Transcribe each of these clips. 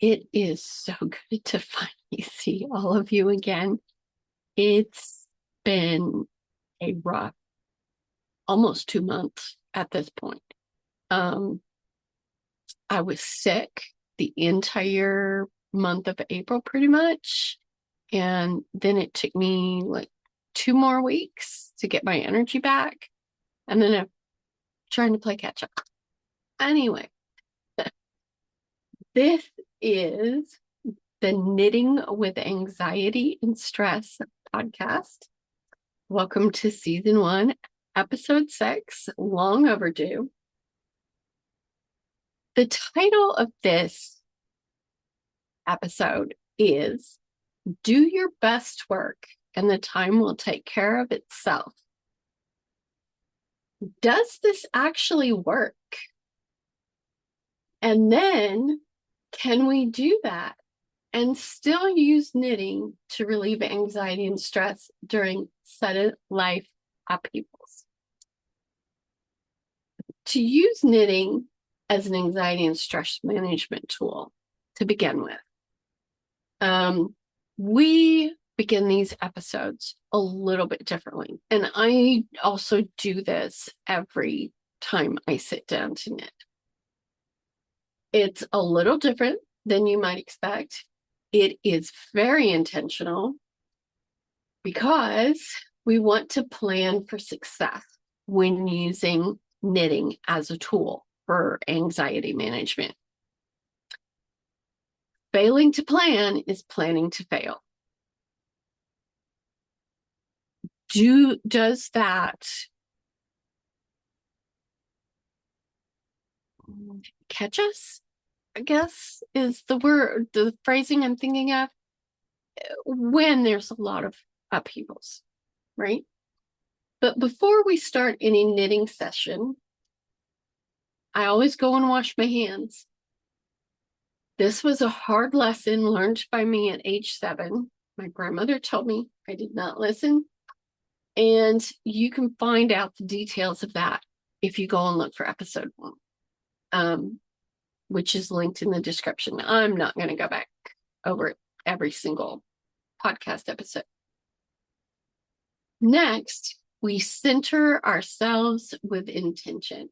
It is so good to finally see all of you again. It's been a rough, almost 2 months at this point. Um, I was sick the entire month of April, pretty much. And then it took me like 2 more weeks to get my energy back. And then I'm trying to play catch up. Anyway, this is the Knitting with Anxiety and Stress podcast. Welcome to season 1, episode 6, Long Overdue. The title of this episode is Do Your Best Work and the Time Will Take Care of Itself. Does this actually work? And then, can we do that and still use knitting to relieve anxiety and stress during sudden life upheavals? To use knitting as an anxiety and stress management tool to begin with, we begin these episodes a little bit differently. And I also do this every time I sit down to knit. It's a little different than you might expect. It is very intentional because we want to plan for success when using knitting as a tool for anxiety management. Failing to plan is planning to fail. Does that catch us? I guess is the word, the phrasing I'm thinking of, when there's a lot of upheavals, right? But before we start any knitting session, I always go and wash my hands. This was a hard lesson learned by me at age 7. My grandmother told me, I did not listen. And you can find out the details of that if you go and look for episode 1, which is linked in the description. I'm not going to go back over every single podcast episode. Next, we center ourselves with intention.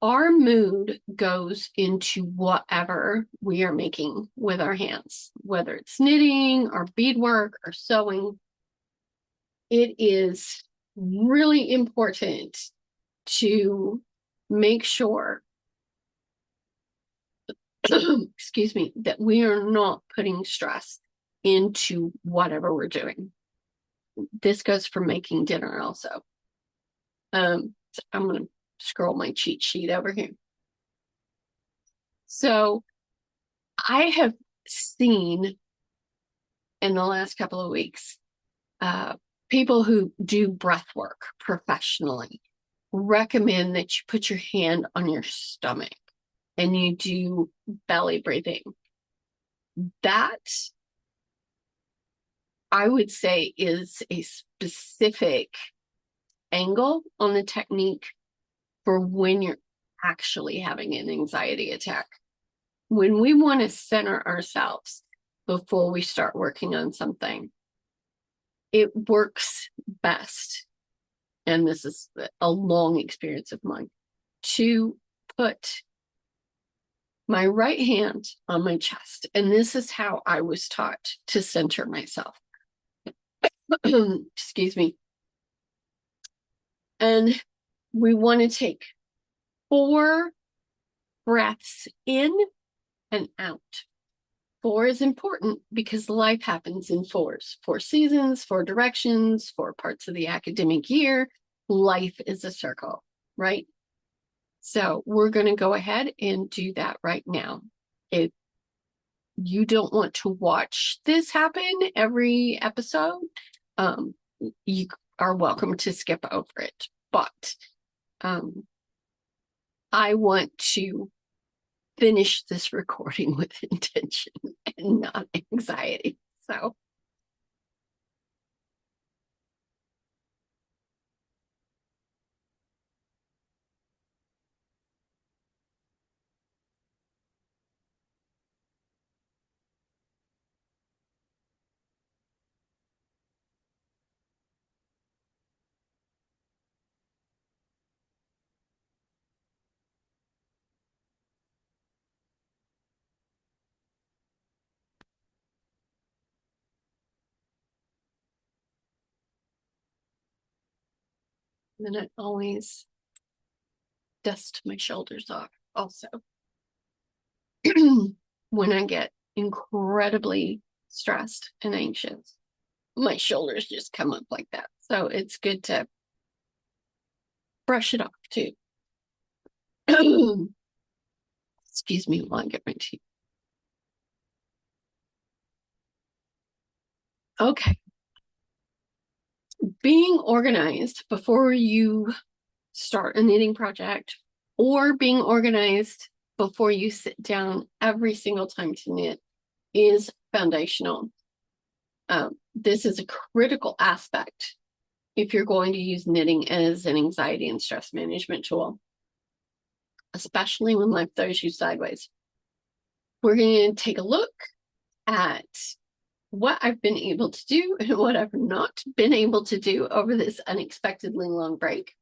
Our mood goes into whatever we are making with our hands, whether it's knitting or beadwork or sewing. It is really important to make sure, excuse me, that we are not putting stress into whatever we're doing. This goes for making dinner also. So I'm going to scroll my cheat sheet over here. So I have seen in the last couple of weeks, people who do breath work professionally recommend that you put your hand on your stomach and you do belly breathing. That, I would say, is a specific angle on the technique for when you're actually having an anxiety attack. When we want to center ourselves before we start working on something, it works best, and this is a long experience of mine, to put my right hand on my chest. And this is how I was taught to center myself. Excuse me. And we want to take 4 breaths in and out. 4 is important because life happens in 4s. 4 seasons, 4 directions, 4 parts of the academic year. Life is a circle, right? So we're going to go ahead and do that right now. If you don't want to watch this happen every episode, you are welcome to skip over it. But I want to finish this recording with intention and not anxiety. So And then I always dust my shoulders off also. When I get incredibly stressed and anxious, my shoulders just come up like that. So it's good to brush it off too. Excuse me while I get my tea. Okay. Being organized before you start a knitting project, or being organized before you sit down every single time to knit, is foundational. This is a critical aspect if you're going to use knitting as an anxiety and stress management tool, especially when life throws you sideways. We're going to take a look at what I've been able to do and what I've not been able to do over this unexpectedly long break.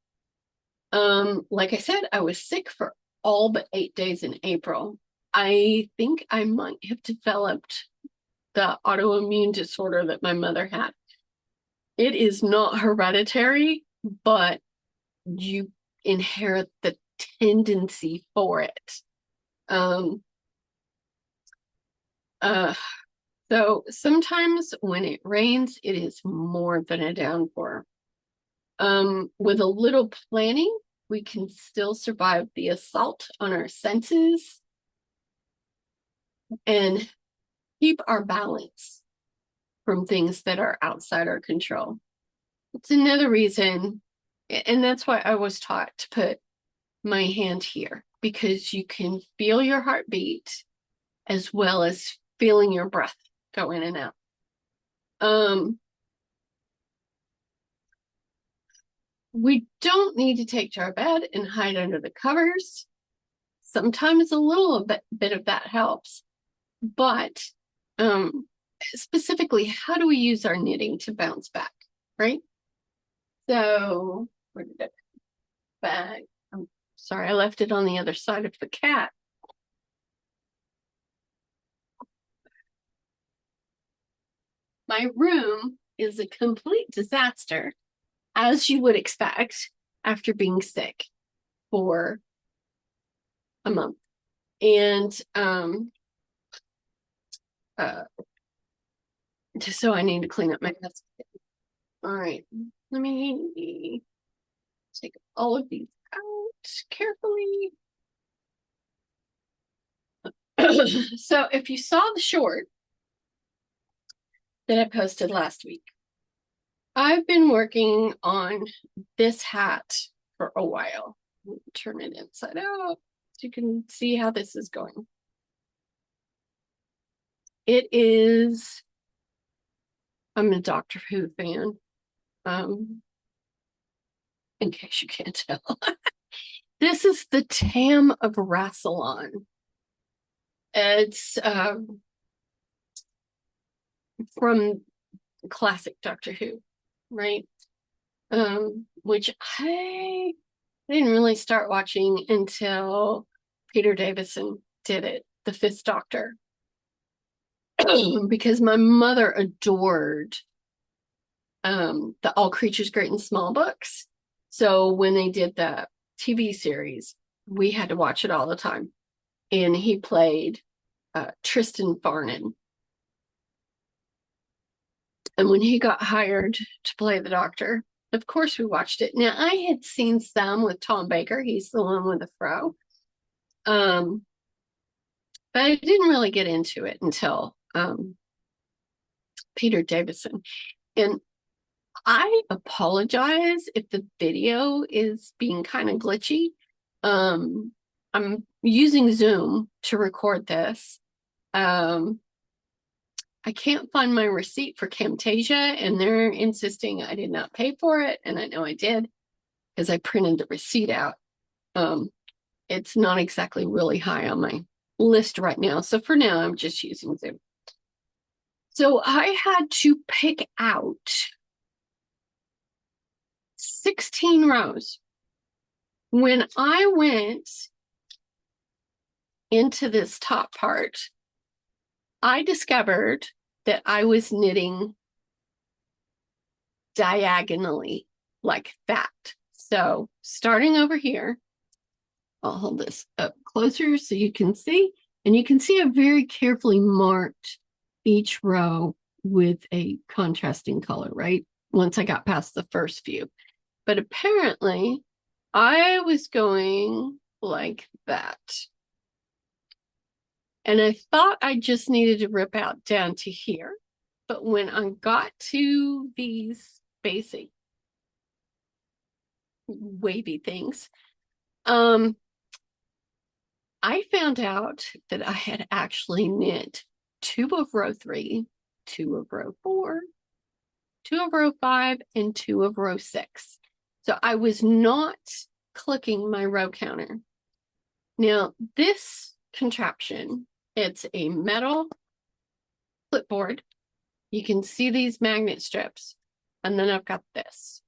Like I said, I was sick for all but 8 days in April. I think I might have developed the autoimmune disorder that my mother had. It is not hereditary, but you inherit the tendency for it. So sometimes when it rains, it is more than a downpour. With a little planning, we can still survive the assault on our senses and keep our balance from things that are outside our control. It's another reason, and that's why I was taught to put my hand here, because you can feel your heartbeat as well as feeling your breath go in and out. We don't need to take to our bed and hide under the covers. Sometimes a little bit of that helps, but specifically, how do we use our knitting to bounce back, right? So, where did it back? I'm sorry, I left it on the other side of the cat. My room is a complete disaster, as you would expect after being sick for a month. And so I need to clean up my mess. All right, let me take all of these out carefully. So if you saw the short that I posted last week, I've been working on this hat for a while. Turn it inside out so you can see how this is going. It is, I'm a Doctor Who fan, in case you can't tell. This is the Tam of Rassilon. It's from classic Doctor Who, right? Which I didn't really start watching until Peter Davison did it, the Fifth Doctor, because my mother adored the All Creatures Great and Small books. So when they did the TV series, we had to watch it all the time. And he played Tristan Farnan. And when he got hired to play the Doctor, of course we watched it. Now, I had seen some with Tom Baker. He's the one with the fro. But I didn't really get into it until Peter Davison. And I apologize if the video is being kind of glitchy. I'm using Zoom to record this. I can't find my receipt for Camtasia, and they're insisting I did not pay for it, and I know I did because I printed the receipt out. It's not exactly really high on my list right now, so for now I'm just using Zoom. So I had to pick out 16 rows. When I went into this top part, I discovered that I was knitting diagonally like that. So starting over here, I'll hold this up closer so you can see. And you can see I very carefully marked each row with a contrasting color, right? Once I got past the first few. But apparently I was going like that. And I thought I just needed to rip out down to here. But when I got to these basic wavy things, I found out that I had actually knit 2 of row 3, 2 of row 4, 2 of row 5, and 2 of row 6. So I was not clicking my row counter. Now, this contraption, it's a metal clipboard. You can see these magnet strips. And then I've got this.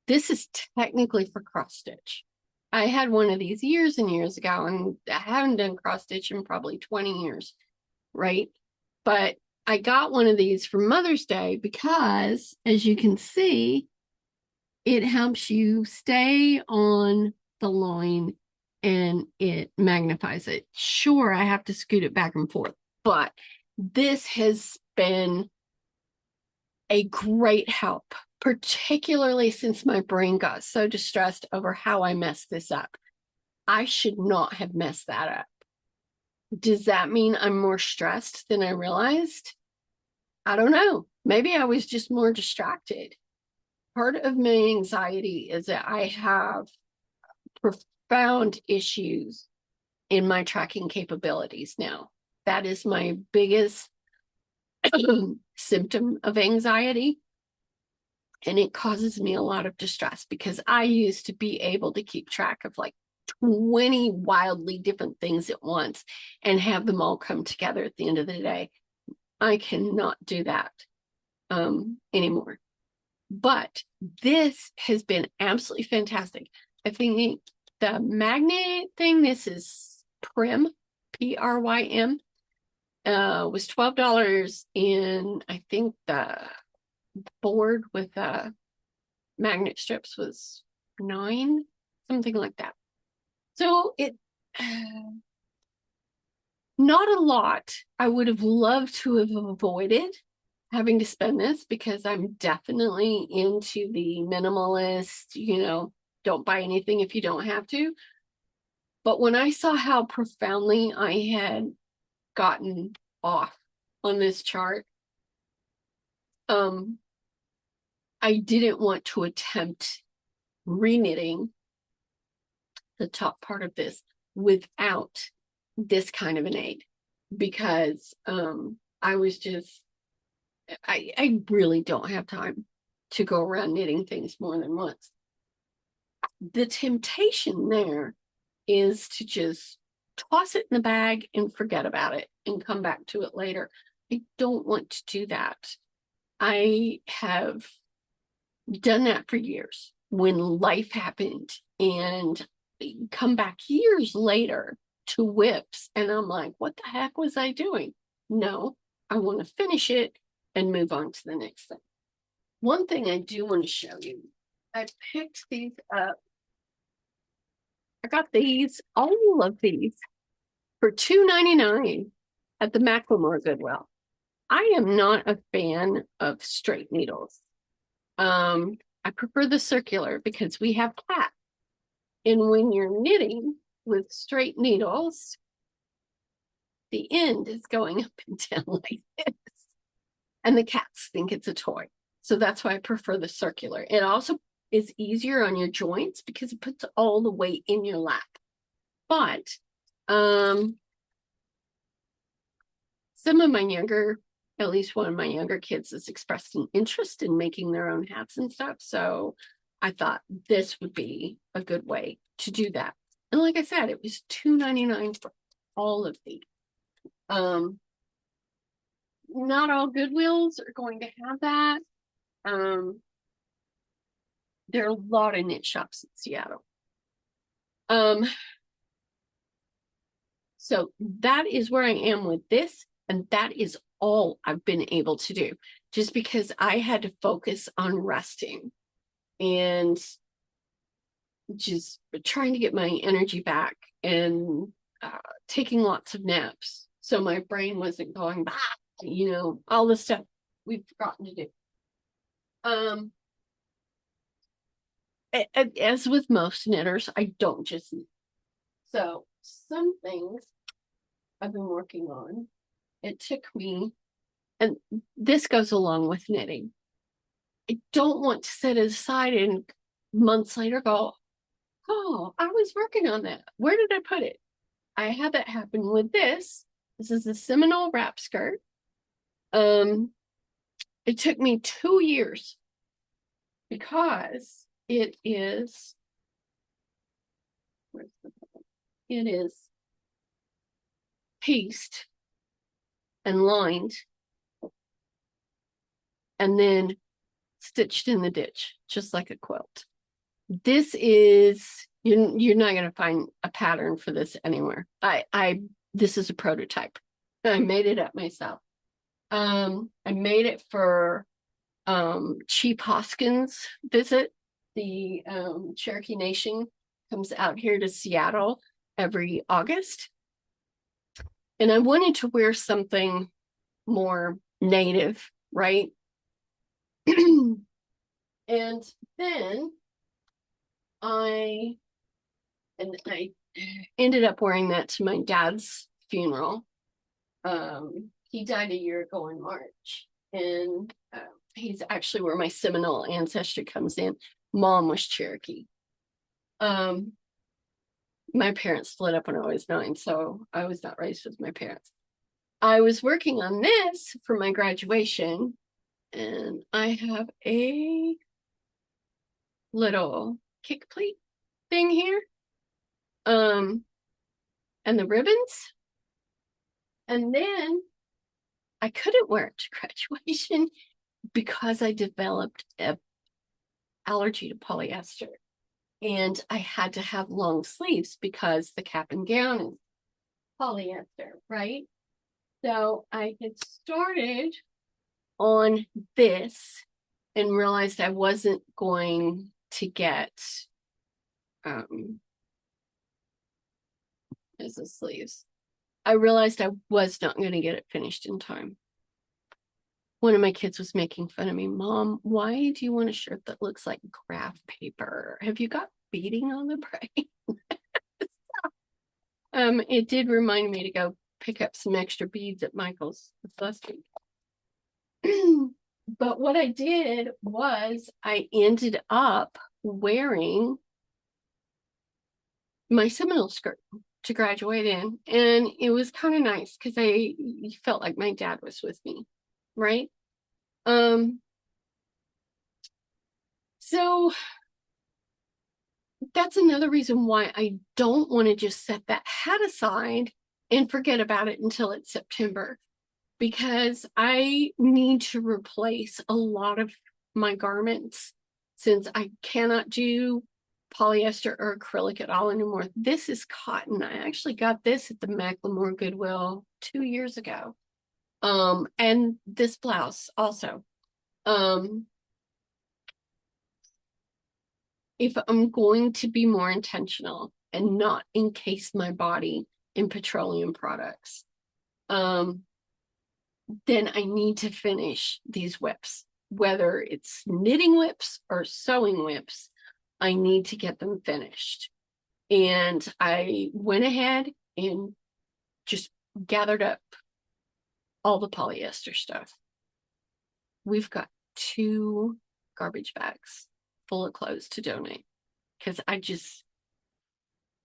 This is technically for cross stitch. I had one of these years and years ago, and I haven't done cross stitch in probably 20 years, right? But I got one of these for Mother's Day because, as you can see, it helps you stay on the line and it magnifies it. Sure, I have to scoot it back and forth, but this has been a great help, particularly since my brain got so distressed over how I messed this up. I should not have messed that up. Does that mean I'm more stressed than I realized? I don't know. Maybe I was just more distracted. Part of my anxiety is that I have profound issues in my tracking capabilities now. That is my biggest symptom of anxiety. And it causes me a lot of distress because I used to be able to keep track of like 20 wildly different things at once and have them all come together at the end of the day. I cannot do that anymore. But this has been absolutely fantastic. I think the magnet thing, this is Prym, Prym, was $12, and I think the board with magnet strips was $9, something like that. So it not a lot. I would have loved to have avoided having to spend this because I'm definitely into the minimalist, don't buy anything if you don't have to. But when I saw how profoundly I had gotten off on this chart, I didn't want to attempt reknitting the top part of this without this kind of an aid because I was just, I really don't have time to go around knitting things more than once. The temptation there is to just toss it in the bag and forget about it and come back to it later. I don't want to do that. I have done that for years when life happened and come back years later to whips and I'm like, what the heck was I doing? No, I want to finish it and move on to the next thing. One thing I do want to show you, I picked these up. I got these, all of these, for $2.99 at the Macklemore Goodwill. I am not a fan of straight needles. I prefer the circular because we have cats. And when you're knitting with straight needles, the end is going up and down like this. And the cats think it's a toy. So that's why I prefer the circular. It also is easier on your joints because it puts all the weight in your lap. But some of my younger, at least one of my younger kids has expressed an interest in making their own hats and stuff. So I thought this would be a good way to do that. And like I said, it was $2.99 for all of these. Not all Goodwills are going to have that. There are a lot of knit shops in Seattle. So that is where I am with this. And that is all I've been able to do just because I had to focus on resting. And just trying to get my energy back and taking lots of naps. So my brain wasn't going, bah, all the stuff we've forgotten to do. As with most knitters, I don't just knit. So some things I've been working on, it took me, and this goes along with knitting. I don't want to set it aside and months later go, oh, I was working on that. Where did I put it? I had that happen with this. This is a Seminole wrap skirt. It took me 2 years because it is pieced and lined and then stitched in the ditch, just like a quilt. This is, you're not going to find a pattern for this anywhere. This is a prototype. I made it up myself. I made it for Chief Hoskins visit. The Cherokee Nation comes out here to Seattle every August. And I wanted to wear something more native, right? And then I ended up wearing that to my dad's funeral. He died a year ago in March, and he's actually where my Seminole ancestry comes in. Mom was Cherokee. My parents split up when I was 9, so I was not raised with my parents. I was working on this for my graduation, and I have a little kick pleat thing here. And the ribbons. And then I couldn't wear it to graduation because I developed an allergy to polyester. And I had to have long sleeves because the cap and gown is polyester, right? So I had started on this and realized I wasn't going to get as the sleeves. I realized I was not going to get it finished in time. One of my kids was making fun of me. Mom, why do you want a shirt that looks like graph paper? Have you got beading on the brain? It did remind me to go pick up some extra beads at Michael's last week. But what I did was I ended up wearing my Seminole skirt to graduate in, and it was kind of nice because I felt like my dad was with me, right? So that's another reason why I don't want to just set that hat aside and forget about it until it's September, because I need to replace a lot of my garments since I cannot do polyester or acrylic at all anymore. This is cotton. I actually got this at the Macklemore Goodwill 2 years ago. And this blouse also. If I'm going to be more intentional and not encase my body in petroleum products, then I need to finish these whips, whether it's knitting whips or sewing whips. I need to get them finished. And I went ahead and just gathered up all the polyester stuff. We've got 2 garbage bags full of clothes to donate, because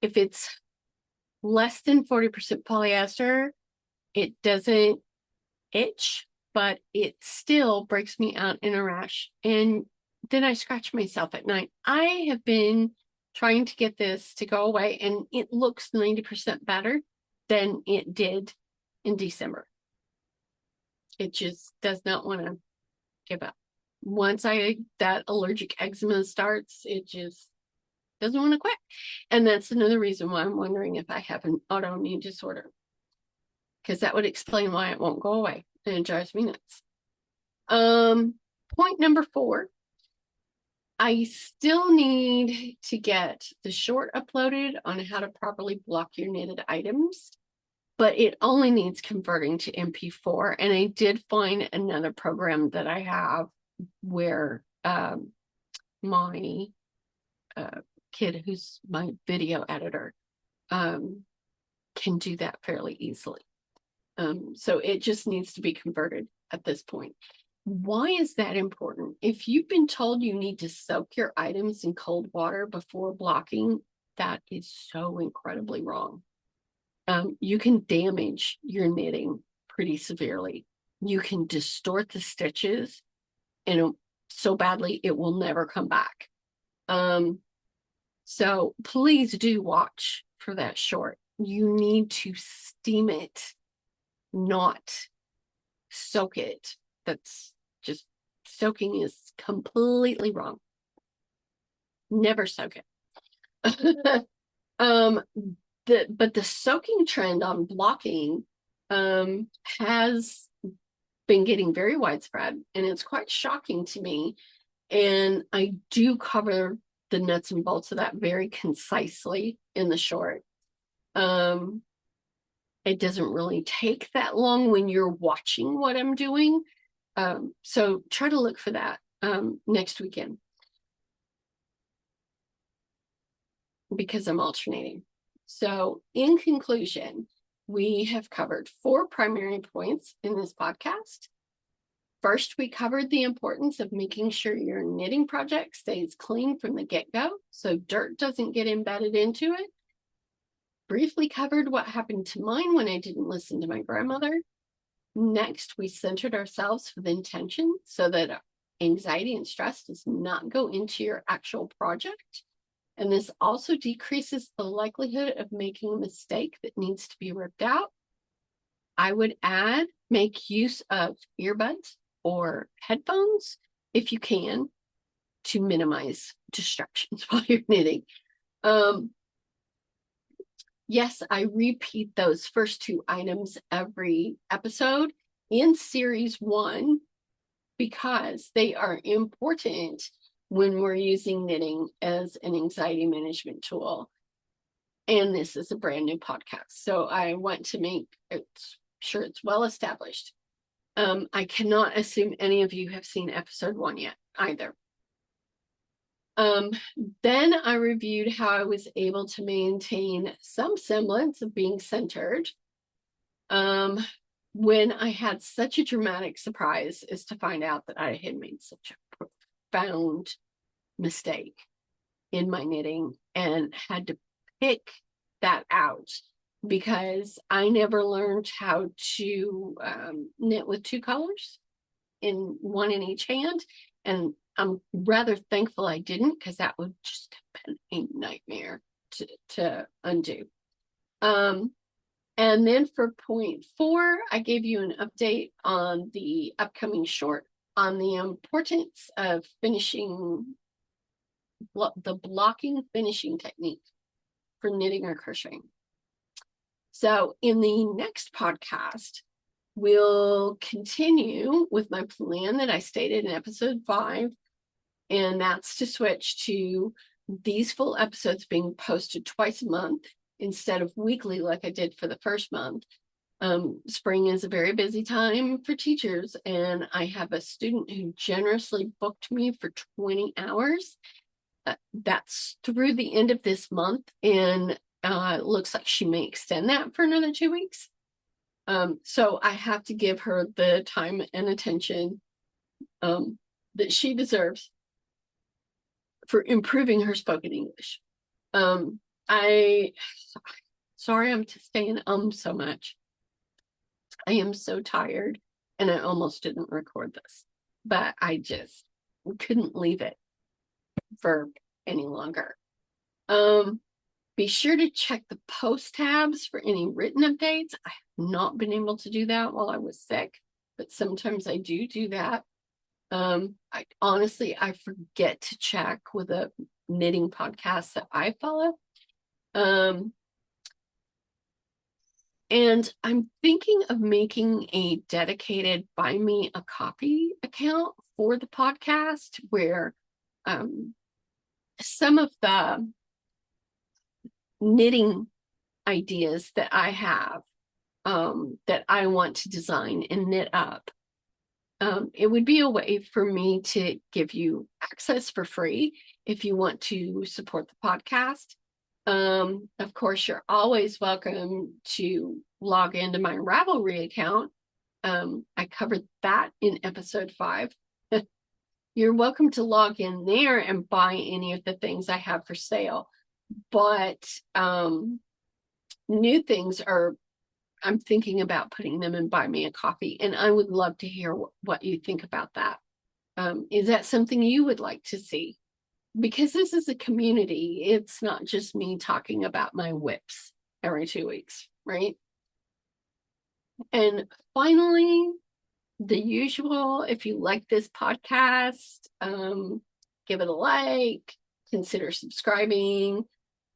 if it's less than 40% polyester, it doesn't itch, but it still breaks me out in a rash. And then I scratch myself at night. I have been trying to get this to go away, and it looks 90% better than it did in December. It just does not want to give up. Once that allergic eczema starts, it just doesn't want to quit. And that's another reason why I'm wondering if I have an autoimmune disorder, because that would explain why it won't go away, and it drives me nuts. Point number 4, I still need to get the short uploaded on how to properly block your knitted items, but it only needs converting to MP4. And I did find another program that I have where my kid, who's my video editor, can do that fairly easily. So it just needs to be converted at this point. Why is that important? If you've been told you need to soak your items in cold water before blocking, that is so incredibly wrong. You can damage your knitting pretty severely. You can distort the stitches and so badly it will never come back. So please do watch for that short. You need to steam it, not soak it. That's just, soaking is completely wrong. Never soak it. But the soaking trend on blocking has been getting very widespread, and it's quite shocking to me. And I do cover the nuts and bolts of that very concisely in the short. It doesn't really take that long when you're watching what I'm doing. So try to look for that next weekend, because I'm alternating. So in conclusion, we have covered 4 primary points in this podcast. First, we covered the importance of making sure your knitting project stays clean from the get-go, so dirt doesn't get embedded into it. Briefly covered what happened to mine when I didn't listen to my grandmother. Next, we centered ourselves with intention so that anxiety and stress does not go into your actual project. And this also decreases the likelihood of making a mistake that needs to be ripped out. I would add, make use of earbuds or headphones if you can, to minimize distractions while you're knitting. Yes, I repeat those first 2 items every episode in series 1 because they are important when we're using knitting as an anxiety management tool. And this is a brand new podcast, so I want to make sure it's well established. I cannot assume any of you have seen episode 1 yet either. Then I reviewed how I was able to maintain some semblance of being centered when I had such a dramatic surprise as to find out that I had made such a profound mistake in my knitting and had to pick that out because I never learned how to knit with 2 colors, one in each hand. And I'm rather thankful I didn't, because that would just have been a nightmare to undo. And then for point 4, I gave you an update on the upcoming short on the importance of finishing, the blocking finishing technique for knitting or crocheting. So in the next podcast, we'll continue with my plan that I stated in episode 5, and that's to switch to these full episodes being posted twice a month instead of weekly like I did for the first month. Spring is a very busy time for teachers, and I have a student who generously booked me for 20 hours. That's through the end of this month, and it looks like she may extend that for another 2 weeks. So I have to give her the time and attention that she deserves for improving her spoken English. Sorry I'm saying so much. I am so tired, and I almost didn't record this, but I just couldn't leave it for any longer. Be sure to check the post tabs for any written updates. I have not been able to do that while I was sick, but sometimes I do that. I forget to check with a knitting podcast that I follow. And I'm thinking of making a dedicated BuyMeACoffee account for the podcast where some of the knitting ideas that I have that I want to design and knit up. It would be a way for me to give you access for free if you want to support the podcast. Of course, you're always welcome to log into my Ravelry account. I covered that in episode 5. You're welcome to log in there and buy any of the things I have for sale. But new things are, I'm thinking about putting them in BuyMeACoffee, and I would love to hear what you think about that. Is that something you would like to see? Because this is a community. It's not just me talking about my whips every 2 weeks, right? And finally, the usual, if you like this podcast, give it a like, consider subscribing,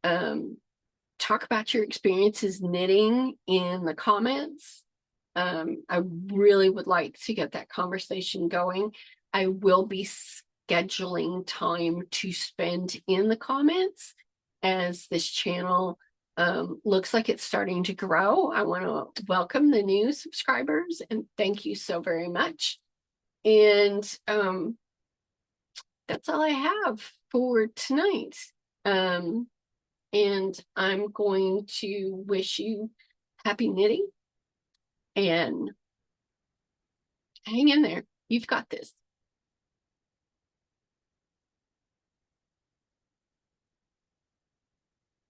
talk about your experiences knitting in the comments. I really would like to get that conversation going. I will be scheduling time to spend in the comments as this channel looks like it's starting to grow. I want to welcome the new subscribers and thank you so very much. And that's all I have for tonight. And I'm going to wish you happy knitting and hang in there. You've got this.